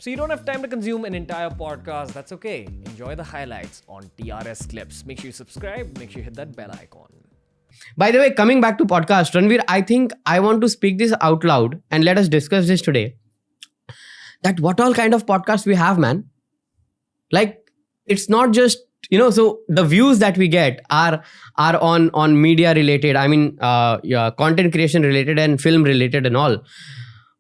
So you don't have time to consume an entire podcast. That's okay. Enjoy the highlights on TRS Clips. Make sure you subscribe. Make sure you hit that bell icon. By the way, coming back to podcast, Ranveer, I think I want to speak this out loud and let us discuss this today. That what all kind of podcasts we have, man. Like, it's not just, so the views that we get are on media related. I mean, content creation related and film related and all.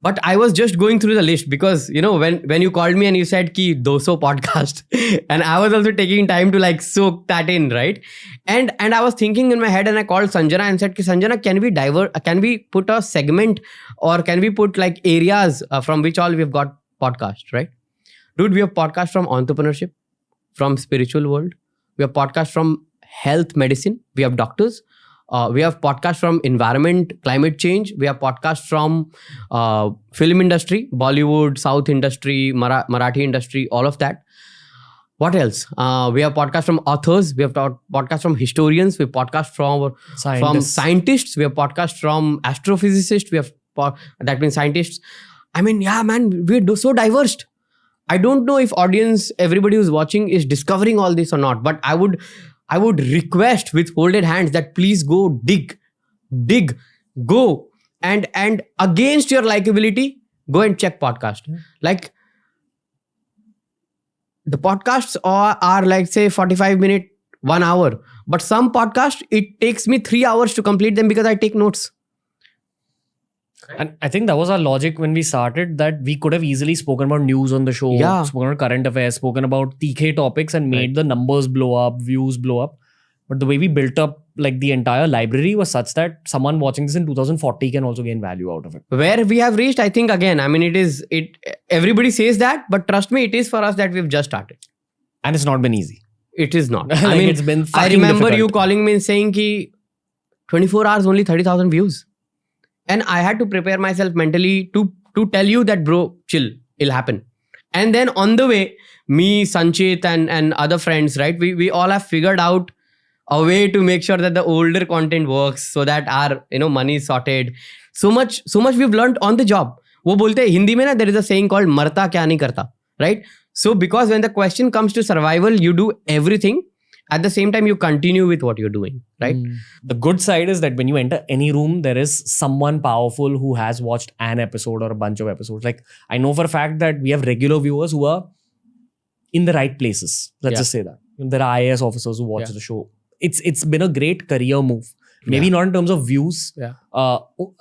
But I was just going through the list because, when you called me and you said ki 200 podcast and I was also taking time to like soak that in, right? And I was thinking in my head and I called Sanjana and said, Sanjana, can we put a segment or can we put like areas from which all we've got podcast, right? Dude, we have podcast from entrepreneurship, from spiritual world. We have podcast from health medicine. We have doctors. We have podcasts from environment, climate change. We have podcasts from film industry, Bollywood, South industry, Marathi industry, all of that. What else? We have podcasts from authors. We have podcasts from historians. We have podcasts from scientists. We have podcasts from astrophysicists. We have that means scientists. I mean, yeah, man, we're so diverse. I don't know if everybody who's watching is discovering all this or not, but I would request with folded hands that please go dig, go and against your likability, go and check podcast. Like the podcasts are like say 45 minutes, 1 hour, but some podcasts, it takes me 3 hours to complete them because I take notes. And I think that was our logic when we started, that we could have easily spoken about news on the show, spoken about current affairs, spoken about TK topics and made the numbers blow up, views blow up. But the way we built up like the entire library was such that someone watching this in 2040 can also gain value out of it. Where we have reached, I think again, I mean, everybody says that, but trust me, it is for us that we've just started. And it's not been easy. It is not. Like I mean, it's been I remember difficult. you calling me and saying ki 24 hours, only 30,000 views. And I had to prepare myself mentally to tell you that, bro, chill, it'll happen. And then on the way, me, Sanchit and other friends, right? We all have figured out a way to make sure that the older content works so that our, money is sorted. So much we've learned on the job. वो बोलते हैं हिंदी में ना, there is a saying called मरता क्या नहीं करता, right? So because when the question comes to survival, you do everything. At the same time, you continue with what you're doing, right? The good side is that when you enter any room, there is someone powerful who has watched an episode or a bunch of episodes. Like I know for a fact that we have regular viewers who are in the right places. Let's just say that. There are IAS officers who watch the show. It's been a great career move. Maybe not in terms of views.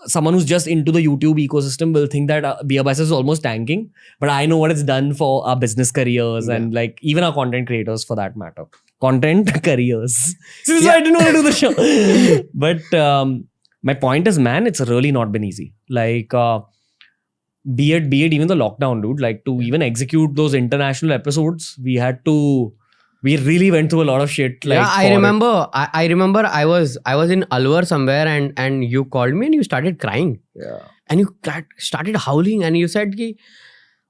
Someone who's just into the YouTube ecosystem will think that BeerBiceps is almost tanking. But I know what it's done for our business careers and like even our content creators for that matter. Content careers. This is why I didn't want to do the show. But my point is, man, it's really not been easy. Like, be it even the lockdown, dude. Like to even execute those international episodes, we really went through a lot of shit. Like, I remember I was in Alwar somewhere and you called me and you started crying. Yeah. And you started howling and you said ki,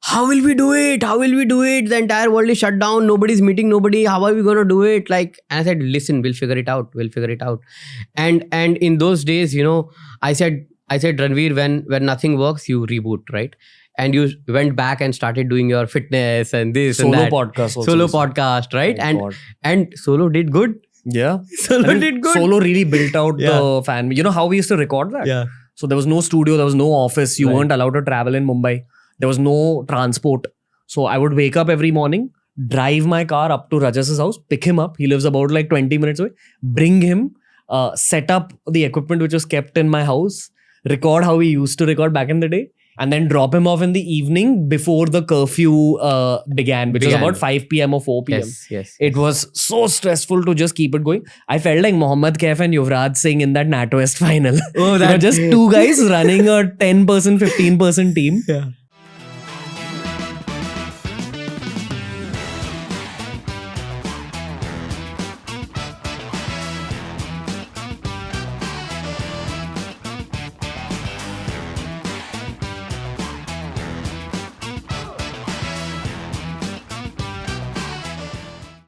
how will we do it? How will we do it? The entire world is shut down. Nobody's meeting nobody. How are we going to do it? Like, and I said, listen, we'll figure it out. And in those days, I said, Ranveer, when nothing works, you reboot, right? And you went back and started doing your fitness and this and that. Solo podcast, right? And Solo did good. Yeah. Solo did good. Solo really built out the fan. You know how we used to record that? Yeah. So there was no studio, there was no office. You weren't allowed to travel in Mumbai. There was no transport. So I would wake up every morning, drive my car up to Rajas's house, pick him up. He lives about like 20 minutes away. Bring him, set up the equipment which was kept in my house, record how we used to record back in the day, and then drop him off in the evening before the curfew began, which was about 5 p.m. or 4 p.m. Yes. It was so stressful to just keep it going. I felt like Mohammad Kaif and Yuvraj Singh in that NatWest final. Oh, just two guys running a 10-person, 15-person team. Yeah.